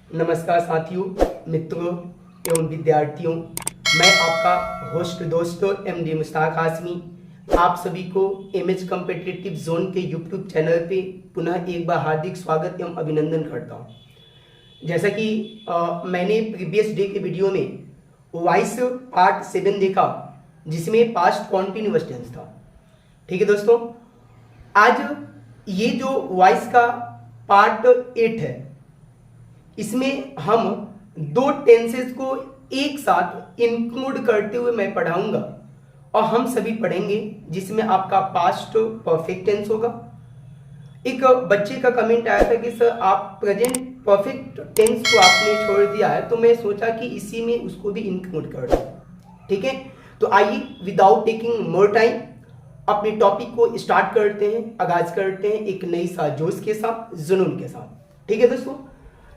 नमस्कार साथियों, मित्रों एवं विद्यार्थियों। मैं आपका होस्ट दोस्तों एमडी मुश्ताक हाशमी आप सभी को एमएच कॉम्पिटिटिव जोन के यूट्यूब चैनल पे पुनः एक बार हार्दिक स्वागत एवं अभिनंदन करता हूँ। जैसा कि मैंने प्रीवियस डे के वीडियो में वॉइस पार्ट 7 देखा, जिसमें पास्ट कॉन्टिन्यूअस टेंस था। ठीक है दोस्तों, आज ये जो वॉइस का पार्ट 8 है, इसमें हम दो टेंसेस को एक साथ इंक्लूड करते हुए मैं पढ़ाऊंगा और हम सभी पढ़ेंगे, जिसमें आपका पास्ट परफेक्ट टेंस होगा। एक बच्चे का कमेंट आया था कि सर आप प्रेजेंट परफेक्ट टेंस को आपने छोड़ दिया है, तो मैं सोचा कि इसी में उसको भी इंक्लूड कर दूं। ठीक है, तो आइए विदाउट टेकिंग मोर टाइम अपने टॉपिक को स्टार्ट करते हैं, आगाज करते हैं एक नई सा जोश के साथ, जुनून के साथ। ठीक है दोस्तों,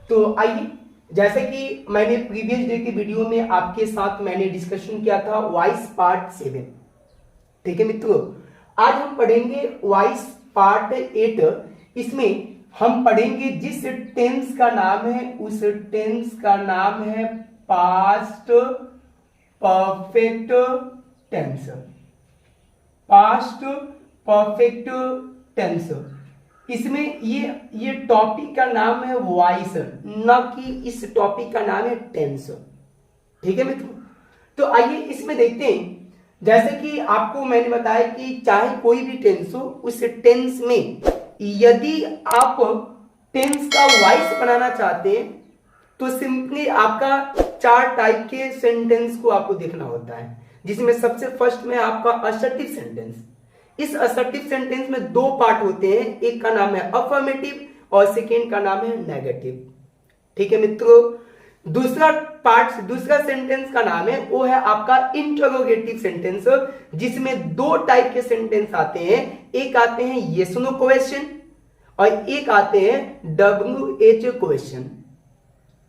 तो आइए, जैसे कि मैंने प्रीवियस डे के वीडियो में आपके साथ मैंने डिस्कशन किया था वॉइस पार्ट 7। ठीक है मित्रों, आज हम पढ़ेंगे वॉइस पार्ट 8। इसमें हम पढ़ेंगे जिस टेंस का नाम है, उस टेंस का नाम है past perfect tense. Past perfect tense, इसमें ये टॉपिक का नाम है वॉइस, न कि इस टॉपिक का नाम है टेंस। ठीक है मित्रों, तो आइए इसमें देखते हैं। जैसे कि आपको मैंने बताया कि चाहे कोई भी टेंस हो, उस टेंस में यदि आप टेंस का वॉइस बनाना चाहते हैं तो सिंपली आपका 4 टाइप के सेंटेंस को आपको देखना होता है, जिसमें सबसे फर्स्ट में आपका असर्टिव सेंटेंस। इस असर्टिव सेंटेंस में 2 पार्ट होते हैं, एक का नाम है अफर्मेटिव और सेकेंड का नाम है नेगेटिव। ठीक है मित्रों, दूसरा सेंटेंस का नाम है, वो है आपका इंटरोगेटिव सेंटेंस, जिसमें 2 टाइप के सेंटेंस आते हैं। एक आते हैं येस नो क्वेश्चन और एक आते हैं WH क्वेश्चन।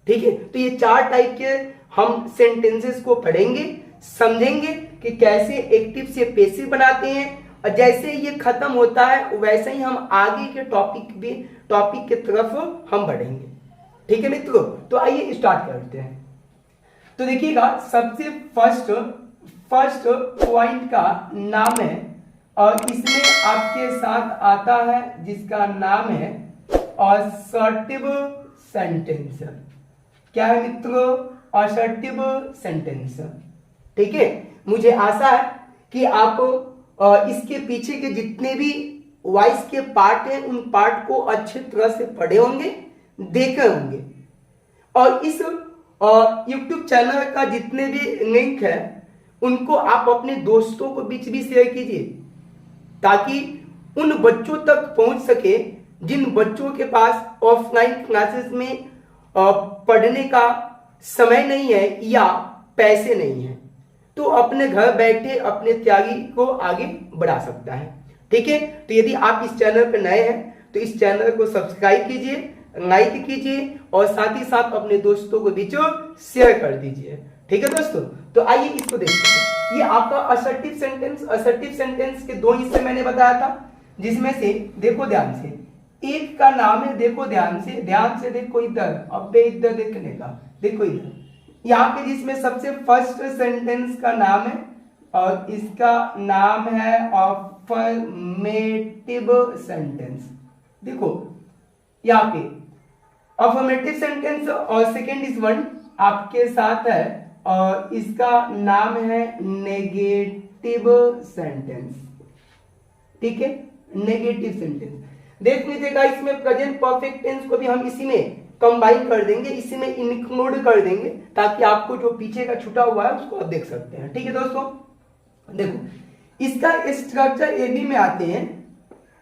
ठीक है, तो ये 4 टाइप के हम सेंटेंसेस को पढ़ेंगे, समझेंगे कि कैसे एक्टिव से पैसिव बनाते हैं, और जैसे ये खत्म होता है वैसे ही हम आगे के टॉपिक की तरफ हम बढ़ेंगे। ठीक है मित्रों, तो आइए स्टार्ट करते हैं। तो देखिएगा, सबसे फर्स्ट पॉइंट का नाम है और इसमें आपके साथ आता है जिसका नाम है असर्टिव सेंटेंस। क्या है मित्रों? Assertive sentence. ठीक है, मुझे आशा है कि आप इसके पीछे के जितने भी वॉइस के पार्ट हैं, उन पार्ट को अच्छी तरह से पढ़े होंगे, देखे होंगे, और इस YouTube चैनल का जितने भी लिंक है उनको आप अपने दोस्तों को बीच भी शेयर कीजिए, ताकि उन बच्चों तक पहुंच सके जिन बच्चों के पास ऑफलाइन क्लासेस में पढ़ने का समय नहीं है या पैसे नहीं है, तो अपने घर बैठे अपने तैयारी को आगे बढ़ा सकता है। ठीक है, तो यदि आप इस चैनल पर नए हैं तो इस चैनल को सब्सक्राइब कीजिए, लाइक कीजिए और साथ ही साथ अपने दोस्तों को भी शेयर कर दीजिए। ठीक है दोस्तों, तो आइए इसको देखते हैं। ये आपका असर्टिव सेंटेंस के 2 हिस्से मैंने बताया था, जिसमें से देखो ध्यान से, एक का नाम है, देखो ध्यान से देखो इधर, अब इधर देखने का, देखो इधर यहाँ पे, जिसमें सबसे फर्स्ट सेंटेंस का नाम है और इसका नाम है अफर्मेटिव सेंटेंस। देखो यहाँ पे अफर्मेटिव सेंटेंस और सेकेंड इज वन आपके साथ है और इसका नाम है नेगेटिव सेंटेंस। ठीक है, नेगेटिव सेंटेंस। देख लीजिएगा, इसमें प्रेजेंट परफेक्ट टेंस को भी हम इसी में कंबाइन कर देंगे, इसी में इंक्लूड कर देंगे, ताकि आपको जो पीछे का छुटा हुआ है उसको आप देख सकते हैं। ठीक है दोस्तों, देखो इसका स्ट्रक्चर एबी में आते हैं।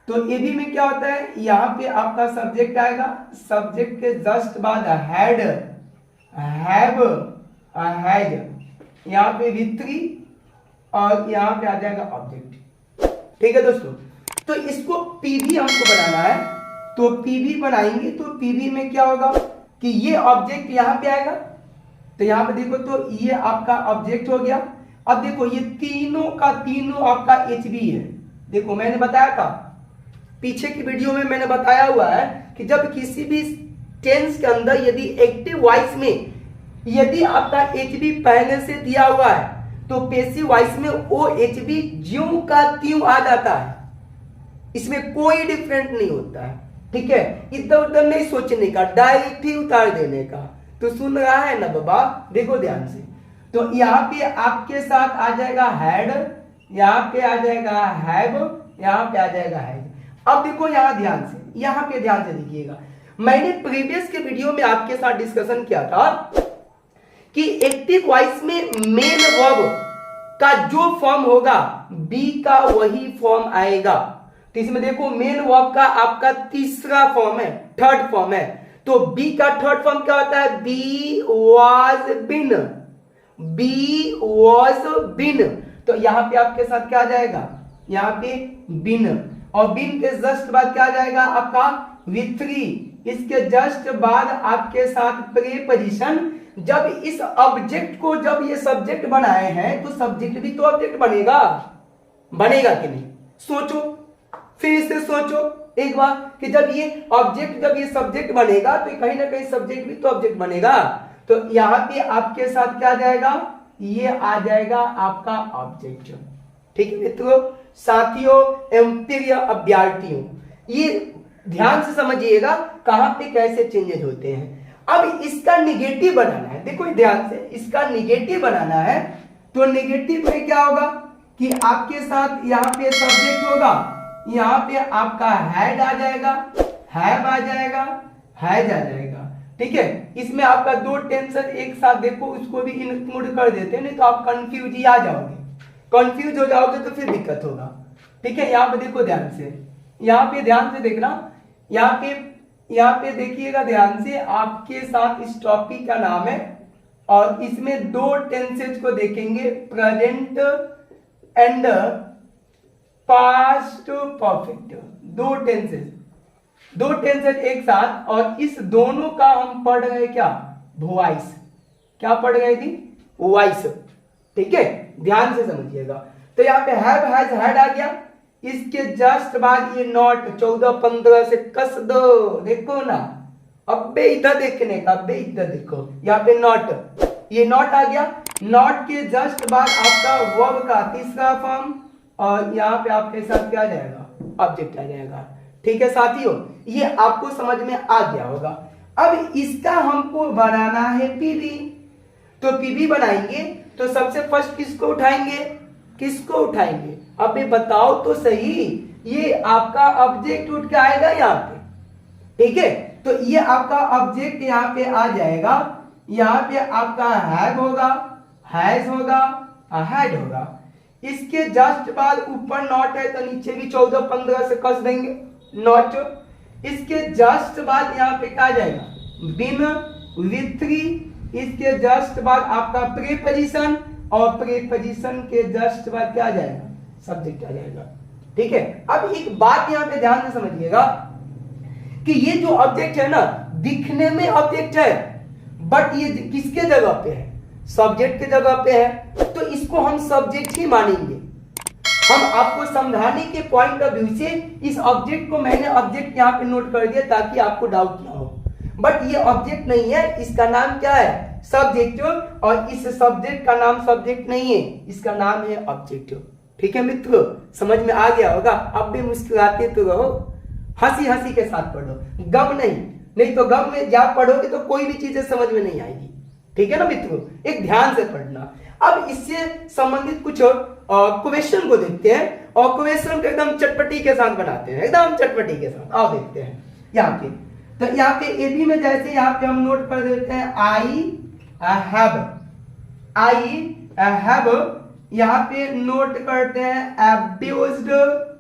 तो एबी में क्या होता है, यहाँ पे आपका सब्जेक्ट आएगा, सब्जेक्ट के जस्ट बाद हैड, हैव, हैज, यहाँ पे V3 और यहाँ पे आ जाएगा ऑब्जेक्ट। ठीक है दोस्तों, तो इसको पीवी हमको बनाना है, तो पीवी बनाएंगे तो पीवी में क्या होगा कि ये ऑब्जेक्ट यहाँ पे आएगा, तो यहाँ पे देखो, तो ये आपका ऑब्जेक्ट हो गया। अब देखो ये तीनों का तीनों आपका HV है। देखो मैंने बताया था, पीछे की वीडियो में मैंने बताया हुआ है कि जब किसी भी टेंस के अंदर यदि एक्टिव वॉइस में यदि आपका एच बी पहले से दिया हुआ है तो पैसिव वॉइस में वो एच बी ज्यों का त्यों आ जाता है, इसमें कोई डिफरेंट नहीं होता है। ठीक है, इधर उधर नहीं सोचने का, डायरेक्ट ही उतार देने का। तो सुन रहा है ना बाबा, देखो ध्यान से। तो यहाँ पे आपके साथ आ जाएगा हैड, यहाँ पे आ जाएगा हैव, यहाँ पे आ जाएगा हैज। अब देखो यहाँ ध्यान से, यहाँ पे ध्यान से देखिएगा, मैंने प्रीवियस के वीडियो में आपके साथ डिस्कशन किया था कि एक्टिव वॉइस में मेन वर्ब का जो फॉर्म होगा बी का वही फॉर्म आएगा। तो इसमें देखो मेन वर्ब का आपका तीसरा फॉर्म है, थर्ड फॉर्म है। तो बी का थर्ड फॉर्म क्या होता है? Be was been, be was been. तो यहाँ पे आपके साथ क्या आ जाएगा? यहाँ पे बिन, और बिन के जस्ट बाद क्या आ जाएगा आपका? With three. इसके जस्ट बाद आपके साथ प्रीपोजिशन। जब इस ऑब्जेक्ट को जब ये सब्जेक्ट बनाए हैं तो सब्जेक्ट भी तो ऑब्जेक्ट बनेगा, बनेगा कि नहीं? सोचो, फिर से सोचो एक बार कि जब ये ऑब्जेक्ट, जब ये सब्जेक्ट बनेगा तो कहीं ना कहीं सब्जेक्ट भी तो ऑब्जेक्ट बनेगा। तो यहाँ पे आपके साथ क्या आ जाएगा? ये आ जाएगा आपका ऑब्जेक्ट। ठीक है मित्रों, साथियों एवं प्रिय अभ्यर्थियों, ये ध्यान से समझिएगा कहां पे कैसे चेंजेस होते हैं। अब इसका निगेटिव बनाना है, देखो ध्यान से, इसका निगेटिव बनाना है। तो निगेटिव में क्या होगा कि आपके साथ यहाँ पे सब्जेक्ट होगा, यहाँ पे आपका हैड आ जाएगा, हैव आ जाएगा, हैज आ जाएगा। ठीक है, इसमें आपका दो टेंशन एक साथ देखो, उसको भी इंक्लूड कर देते हैं, नहीं तो आप कंफ्यूज ही आ जाओगे, कंफ्यूज हो जाओगे तो फिर दिक्कत होगा। ठीक है, यहाँ पे देखो ध्यान से, यहाँ पे ध्यान से देखना, यहाँ पे देखिएगा ध्यान से, आपके साथ इस टॉपिक का नाम है और इसमें दो टेंसेज को देखेंगे, प्रेजेंट एंड पास्ट परफेक्ट। दो टेंसेज एक साथ, और इस दोनों का हम पढ़ रहे क्या? वॉइस। क्या पढ़ रहे थी? वॉइस। ठीक है, ध्यान से समझिएगा। तो यहाँ पे हैव, हैज, हैड आ गया। इसके जस्ट बाद ये नॉट 14-15 से कस दो, देखो ना, अबे इधर देखने का, अबे इधर देखो, यहाँ पे नॉट, ये नॉट आ गया। नॉट के जस्ट बाद आपका वर्ब का तीसरा फॉर्म, और यहाँ पे आपके साथ क्या आ जाएगा? ऑब्जेक्ट आ जाएगा। ठीक है साथियों, ये आपको समझ में आ गया होगा। अब इसका हमको बनाना है पीवी। तो पीवी बनाएंगे तो सबसे फर्स्ट किसको उठाएंगे? किसको उठाएंगे? अबे बताओ तो सही, ये आपका ऑब्जेक्ट उठ के आएगा यहाँ पे। ठीक है, तो ये आपका ऑब्जेक्ट यहाँ पे आ जाएगा। यहाँ पे आपका हैव होगा, हैज होगा, हैड होगा। इसके जस्ट बाद ऊपर नॉट है तो नीचे भी 14-15 से कस देंगे, नॉट। इसके जस्ट बाद यहाँ पे क्या आ जाएगा? Been with three. इसके जस्ट बाद आपका प्रीपोजिशन, और प्रीपोजिशन के जस्ट बाद क्या आ जाएगा? सब्जेक्ट आ जाएगा। ठीक है, अब एक बात यहाँ पे ध्यान से समझिएगा कि ये जो ऑब्जेक्ट है ना, दिखने में ऑब्जेक्ट है, बट ये किसके जगह पे है? सब्जेक्ट के जगह पे है। तो इसको हम सब्जेक्ट ही मानेंगे। हम आपको समझाने के पॉइंट ऑफ व्यू से इस ऑब्जेक्ट को मैंने ऑब्जेक्ट यहाँ पे नोट कर दिया ताकि आपको डाउट ना हो, बट ये ऑब्जेक्ट नहीं है, इसका नाम क्या है? सब्जेक्ट। और इस सब्जेक्ट का नाम सब्जेक्ट नहीं है, इसका नाम है ऑब्जेक्ट। ठीक है मित्रों, समझ में आ गया होगा। अब भी मुस्कुराते तो रहो, हंसी हंसी के साथ पढ़ो, गम नहीं तो गम में जब पढ़ोगे तो कोई भी चीजें समझ में नहीं आएगी। ठीक है ना मित्रों, एक ध्यान से पढ़ना। अब इससे संबंधित कुछ क्वेश्चन को देखते हैं, और क्वेश्चन को एकदम चटपटी के साथ बनाते हैं, एकदम चटपटी के साथ। आओ देखते हैं यहाँ पे। तो यहाँ पे एबी में जैसे यहाँ पे हम नोट कर देते हैं आई हैव, यहाँ पे नोट करते हैं abused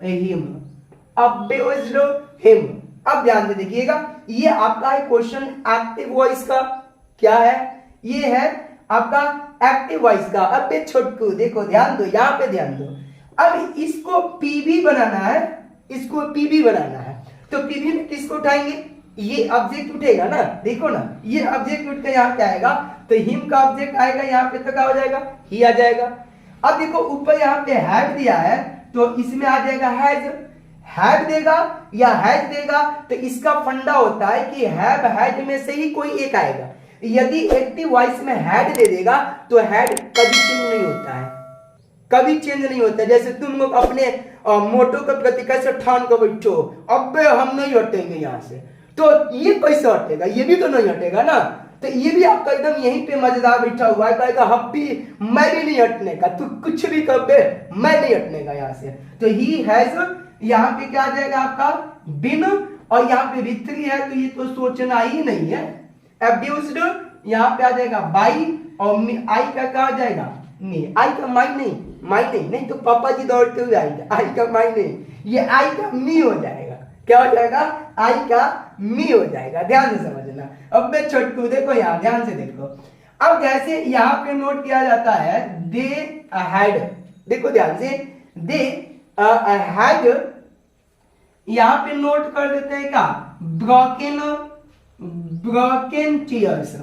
him। अब ध्यान से देखिएगा, ये आपका है क्वेश्चन एक्टिव वॉइस का। क्या है? ये है आपका एक्टिव वॉइस का। अब पे छोटकू देखो, ध्यान दो, यहाँ पे ध्यान दो। अब इसको पीवी बनाना है, इसको पीवी बनाना है। तो पीवी में किसको उठाएंगे? ये ऑब्जेक्ट उठेगा ना, देखो ना, ये ऑब्जेक्ट उठ के यहाँ पे आएगा, तो हिम का ऑब्जेक्ट आएगा यहाँ पे, तो क्या हो जाएगा? ही आ जाएगा। अब देखो ऊपर यहाँ पे हैव दिया है, तो इसमें आ जाएगा हैज। हैव देगा या हैज देगा, तो इसका फंडा होता है कि हैव हैड में से ही कोई एक आएगा। यदि एक्टिव वॉइस में हैड दे देगा तो हैड कभी चेंज नहीं होता है, कभी चेंज नहीं होता है। जैसे तुम लोग अपने मोटो के प्रति कैसे ठान कर बैठो, अबे हम नहीं हटेंगे यहाँ से, तो ये कैसे हटेगा, ये भी तो नहीं हटेगा ना। तो ये भी आपका एकदम यहीं पे मजेदार बैठा हुआ है, कहेगा हब्बी मैं भी नहीं हटने का, तू कुछ भी कर दे मैं नहीं हटने का यहाँ से। तो ही हैज यहाँ पे क्या आ जाएगा आपका बिन, और यहाँ पे विथरी है तो ये तो सोचना ही नहीं है। अब्यूज्ड यहाँ पे आ जाएगा बाई, और आई का क्या आ जाएगा मी, आई का माई नहीं, माई नहीं तो पापा जी दौड़ते हुए आएंगे, आई का माई नहीं, ये आई का मी हो जाएगा। क्या हो जाएगा, आई का मी हो जाएगा। ध्यान से समझना। अब मैं छोटकू देखो यहाँ ध्यान से देखो। अब जैसे यहाँ पे नोट किया जाता है दे हैड, देखो ध्यान से, दे हैड यहाँ पे नोट कर देते हैं क्या, ब्रोकन चेयर्स।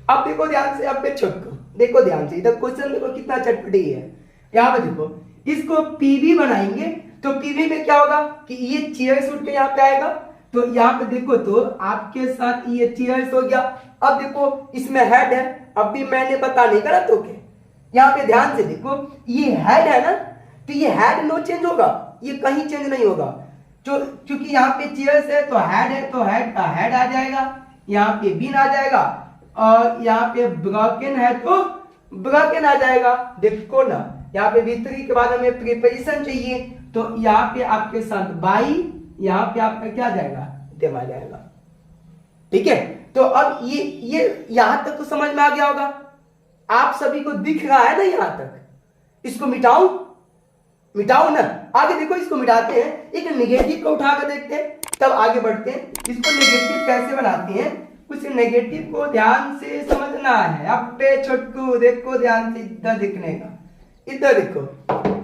अब देखो ध्यान से, अब पे छोटकू देखो ध्यान से, इधर क्वेश्चन देखो कितना चटपटी है। यहाँ पे देखो, इसको पीवी बनाएंगे तो पीवी में क्या होगा कि ये चेयर्स उठ के यहाँ पे आएगा, तो यहाँ पे देखो तो आपके साथ ये चेयर्स हो गया। अब देखो इसमें हेड है, अब भी मैंने बता नहीं करा तो क्या, यहाँ पे ध्यान से देखो ये हेड है ना, तो ये हेड नो चेंज होगा, ये कहीं चेंज नहीं होगा। जो क्योंकि यहाँ पे चेयर्स है तो हेड का हेड आ जाएगा, यहाँ पे बिन आ जाएगा, और यहाँ पे ब्रोकन है तो ब्रोकन आ जाएगा। देखो ना, यहाँ पे वितरी के बाद हमें प्रीपोजिशन चाहिए, तो यहाँ पे आपके साथ बाई, यहाँ पे आपका क्या आ जाएगा देम आ जाएगा। ठीक है, तो अब ये यहां तक तो समझ में आ गया होगा, आप सभी को दिख रहा है ना यहां तक। इसको मिटाओ ना, आगे देखो इसको मिटाते हैं, एक नेगेटिव को उठा कर देखते हैं, तब आगे बढ़ते हैं। इसको नेगेटिव कैसे बनाते हैं, कुछ नेगेटिव को ध्यान से समझना है। अब पे छोटकू देखो ध्यान से, इधर दिखने का, इधर देखो।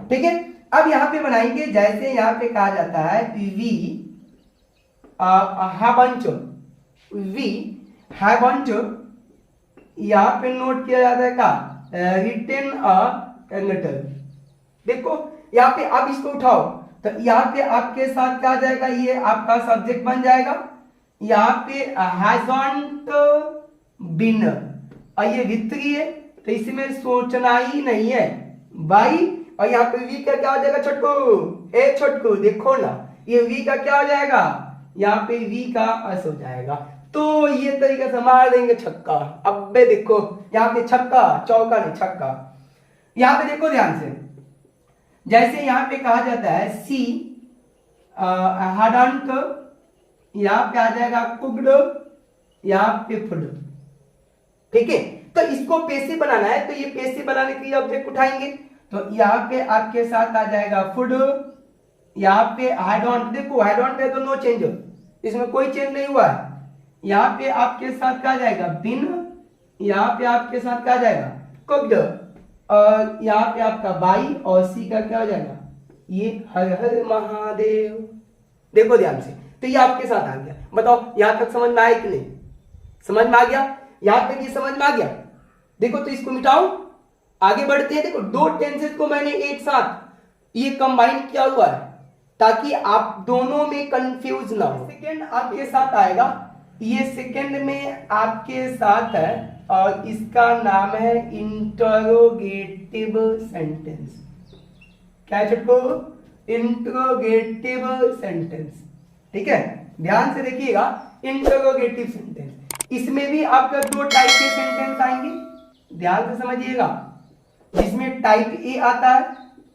ठीक है, अब यहाँ पे बनाएंगे, जैसे यहाँ पे कहा जाता है वी हैवंट, यहाँ पे नोट किया जाता है का रिटन अ लेटर। देखो यहाँ पे अब इसको उठाओ तो यहाँ पे आपके साथ क्या आ जाएगा, ये आपका सब्जेक्ट बन जाएगा। यहाँ पे हैजंट बिन, और ये वित्री है तो इसमें सोचना ही नहीं है बाई, और यहाँ पे वी का क्या हो जाएगा छोटकू, ए छोटकू देखो ना, ये वी का क्या हो जाएगा, यहाँ पे वी का अस हो जाएगा। तो ये तरीके से मार देंगे छक्का। अब देखो यहाँ पे छक्का, चौका नहीं छक्का। यहाँ पे देखो ध्यान से, जैसे यहाँ पे कहा जाता है सी hadn't, यहाँ पे आ जाएगा कुक्ड, यहाँ पे फूड। ठीक है, तो इसको पेशी बनाना है, तो ये पेशी बनाने के लिए ऑब्जेक्ट उठाएंगे, तो यहाँ पे आपके साथ आ जाएगा फूड, यहाँ पे hadn't, देखो hadn't पे तो नो चेंज, इसमें कोई चेंज नहीं हुआ है। यहाँ पे आपके साथ क्या जाएगा बिन, यहाँ पे आपके साथ क्या जाएगा कुक्ड, और यहाँ पे आपका बाई, और सी का क्या हो जाएगा ये हर हर महादेव। देखो ध्यान से, तो ये आपके साथ आ गया। बताओ यहाँ तक समझ में आया कि नहीं, समझ में आ गया, यहाँ तक ये समझ में आ गया। देखो तो इसको मिटाओ, आगे बढ़ते हैं। देखो दो टेंसेस को मैंने एक साथ ये कंबाइन किया हुआ है ताकि आप दोनों में कंफ्यूज ना हो। सेकेंड आपके साथ आएगा, ये सेकेंड में आपके साथ है, और इसका नाम है इंटरोगेटिव सेंटेंस। क्या है छुटको, इंटरोगेटिव सेंटेंस। ठीक है, ध्यान से देखिएगा, इंटरोगेटिव सेंटेंस, इसमें भी आपका दो टाइप के सेंटेंस आएंगे, ध्यान से समझिएगा। जिसमें टाइप ए आता है,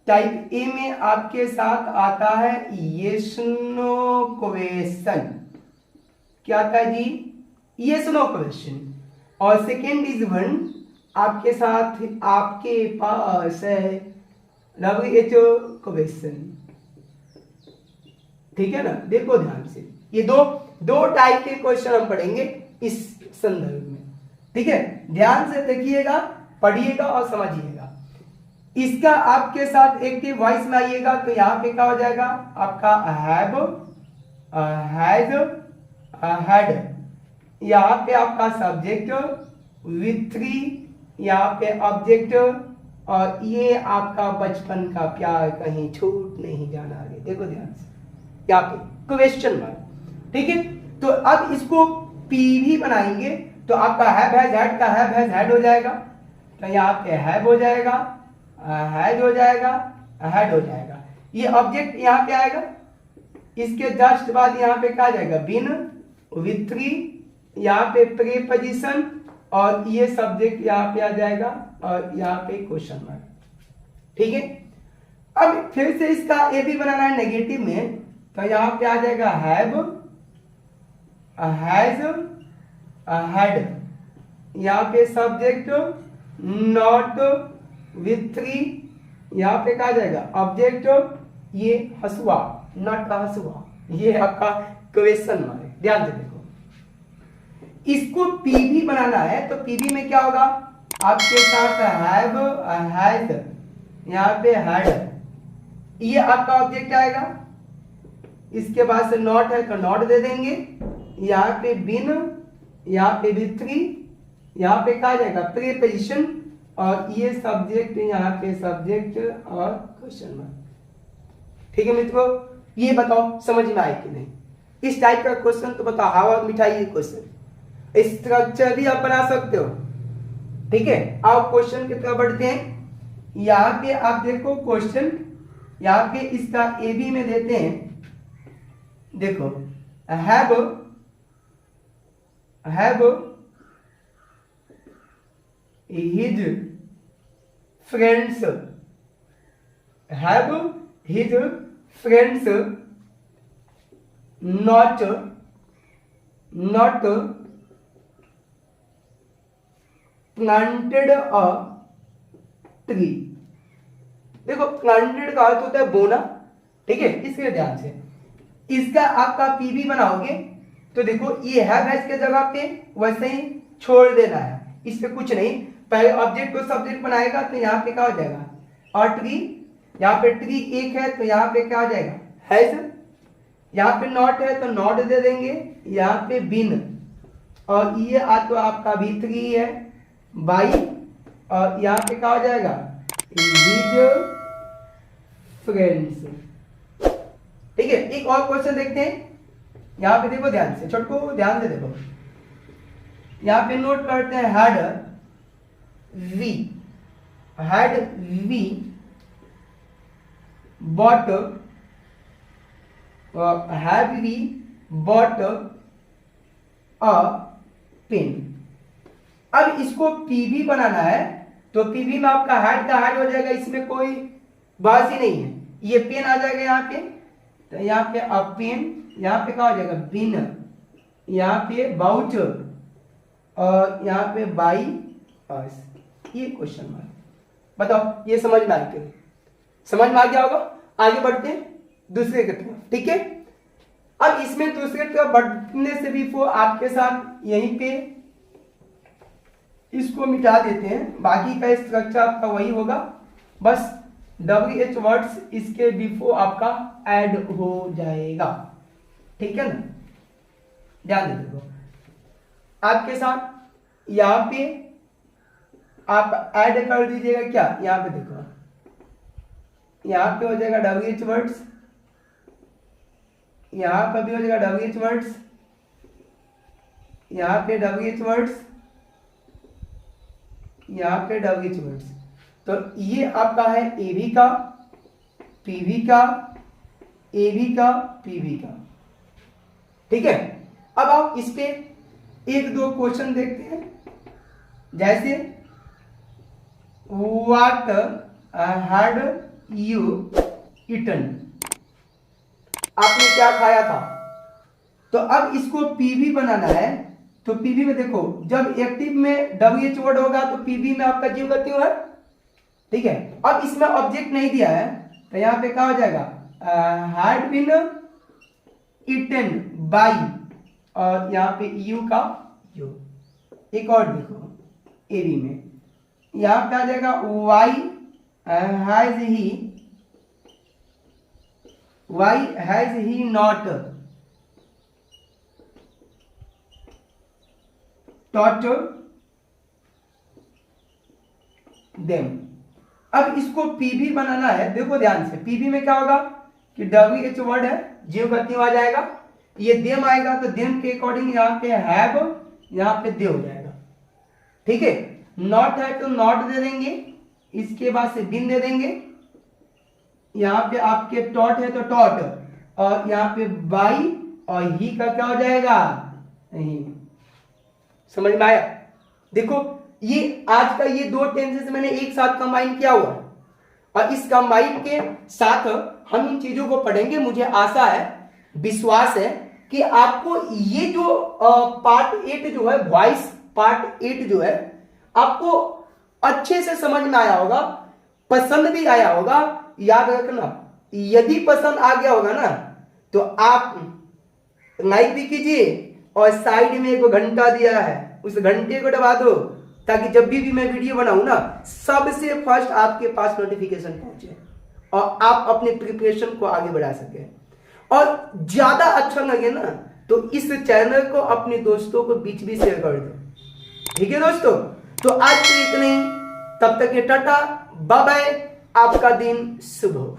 टाइप ए में आपके साथ आता है यस नो क्वेश्चन। क्या आता है जी, यस नो क्वेश्चन। और सेकेंड इज वन, आपके साथ आपके पास है WHO क्वेश्चन। ठीक है ना, देखो ध्यान से, ये दो टाइप के क्वेश्चन हम पढ़ेंगे इस संदर्भ में। ठीक है, ध्यान से देखिएगा, पढ़िएगा और समझिएगा। इसका आपके साथ एक्टिव वॉइस में आइएगा तो यहाँ पे क्या हो जाएगा आपका हैव, हैज, हैड। यहाँ पे आपका सब्जेक्ट विथ थ्री, यहाँ पे ऑब्जेक्ट, और ये आपका बचपन का प्यार कहीं छूट नहीं जाना आगे। देखो ध्यान से, यहाँ पे क्वेश्चन मार्क। ठीक है, तो अब इसको पीवी बनाएंगे तो आपका हैव हैज हैड का हैव हैज हैड हो जाएगा, तो यहाँ पे हैव हो जाएगा, हैज हो जाएगा, हैड हो जाएगा। ये ऑब्जेक्ट यहाँ पे आएगा, इसके जस्ट बाद यहाँ पे क्या आ जाएगा, बिन विथ थ्री, यहाँ पे प्रीपोजिशन और ये सब्जेक्ट यहाँ पे आ जाएगा और यहाँ पे क्वेश्चन मार्क। ठीक है, अब फिर से इसका ए भी बनाना है नेगेटिव में, तो यहाँ पे आ जाएगा हैव, हैज, हैड, यहाँ पे सब्जेक्ट नॉट विथ थ्री, यहाँ पे क्या आ जाएगा ऑब्जेक्ट ये हसुआ, नॉट का हसुआ, ये आपका क्वेश्चन मार्क। ध्यान से देखो, इसको पीवी बनाना है तो पीवी में क्या होगा, आपके साथ हैव, हैड, यहाँ पे हैड, ये आपका ऑब्जेक्ट आएगा, इसके बाद से नॉट है तो नॉट दे देंगे, यहाँ पे बिन, यहाँ पे भी थ्री, यहाँ पे क्या जाएगा प्रीपोजिशन और ये सब्जेक्ट, यहाँ पे सब्जेक्ट और क्वेश्चन मार्क। ठीक है मित्रों, ये बताओ समझ में आए कि नहीं, इस टाइप का क्वेश्चन तो बताओ, हवा मिठाई ये क्वेश्चन, स्ट्रक्चर भी आप बना सकते हो। ठीक है, आप क्वेश्चन की तरफ बढ़ते हैं। यहाँ पे आप देखो क्वेश्चन, यहाँ पे इसका ए बी में देते हैं, देखो have, his friends, have his friends not planted a tree. देखो प्लांटेड का अर्थ होता है बोना, ठीक है, इसके ध्यान से इसका आपका पीवी बनाओगे तो देखो ये है इसके जगह पे वैसे ही छोड़ देना है, इस पे कुछ नहीं, पहले ऑब्जेक्ट को सब्जेक्ट बनाएगा तो यहाँ पे क्या हो जाएगा और ट्री, यहाँ पे ट्री एक है तो यहाँ पे क्या हो जाएगा हैज, यहाँ पे नॉट है तो नॉट दे देंगे, यहाँ पे बिन और ये तो आपका भी थ्री है बाई और यहाँ पे क्या हो जाएगा हिज फ्रेंड्स। ठीक है, एक और क्वेश्चन देखते हैं, यहाँ पे देखो ध्यान से, छोटको ध्यान से देखो, यहाँ पे नोट करते हैं had we bought, have we bought a pen. अब इसको पीवी बनाना है तो पीवी में आपका हैड का हैड हो जाएगा, इसमें कोई बात ही नहीं है, ये पेन आ जाएगा यहाँ पे, तो यहाँ पे अ पेन, यहाँ पे क्या हो जाएगा बिन, यहाँ पे बाउट और यहाँ पे बाई अस, ये क्वेश्चन मार्क। बताओ ये समझ में आ गया, समझ में आ गया होगा। आगे बढ़ते हैं दूसरे की तरफ। ठीक है, अब इसमें दूसरे की तरफ बढ़ने से भी वो आपके साथ यहीं पे इसको मिटा देते हैं, बाकी का स्ट्रक्चर आपका वही होगा, बस WH वर्ड्स इसके बिफोर आपका ऐड हो जाएगा। ठीक है ना, ध्यान दे देखो आपके साथ यहाँ पे आप ऐड कर दीजिएगा क्या, यहाँ पे देखो यहाँ पे हो जाएगा WH वर्ड्स, यहाँ पर भी हो जाएगा WH वर्ड्स, यहाँ पे WH वर्ड्स, यहाँ पे WH वर्ड्स, तो ये आपका है एबी का, पीवी का, एबी का, पीवी का। ठीक है, अब आप इस पे एक दो क्वेश्चन देखते हैं, जैसे व्हाट हैड यू ईटन, आपने क्या खाया था। तो अब इसको पीवी बनाना है, तो पीवी में देखो जब एक्टिव में WH वर्ड होगा तो पीवी में आपका जीव गति है। ठीक है, अब इसमें ऑब्जेक्ट नहीं दिया है तो यहाँ पे क्या हो जाएगा हैड बीन ईटन बाई और यहाँ पे यू का यू। एक और देखो एबी में यहाँ पे आ जाएगा why has he not taught them. अब इसको पीवी बनाना है, देखो ध्यान से, पीवी में क्या होगा कि WH वर्ड है, जीव का क्यों आ जाएगा, ये देम आएगा तो देम के अकॉर्डिंग यहाँ पे हैव, यहाँ पे दे हो जाएगा। ठीक है, नॉट है तो नॉट दे देंगे, इसके बाद से बिन दे देंगे, यहाँ पे आपके टॉट है तो टॉट, और यहाँ पे बाई और ही का क्या हो जाएगा, नहीं। समझ में आया? देखो ये आज का ये दो टेंसेस मैंने एक साथ कंबाइन किया हुआ है, और इस कंबाइन के साथ हम इन चीजों को पढ़ेंगे। मुझे आशा है, विश्वास है कि आपको ये जो पार्ट 8 जो है, वॉइस पार्ट 8 जो है, आपको अच्छे से समझ में आया होगा, पसंद भी आया होगा। याद रखना, यदि पसंद आ गया होगा ना तो आप लाइक भी कीजिए, और साइड में एक घंटा दिया है, उस घंटे को दबा दो, ताकि जब भी मैं वीडियो बनाऊं ना, सबसे फर्स्ट आपके पास नोटिफिकेशन पहुंचे और आप अपने प्रिपरेशन को आगे बढ़ा सके। और ज्यादा अच्छा लगे ना तो इस चैनल को अपने दोस्तों को बीच भी शेयर कर दो। ठीक है दोस्तों, तो आज के इतना ही, तब तक के टाटा बाय बाय, आपका दिन शुभ हो।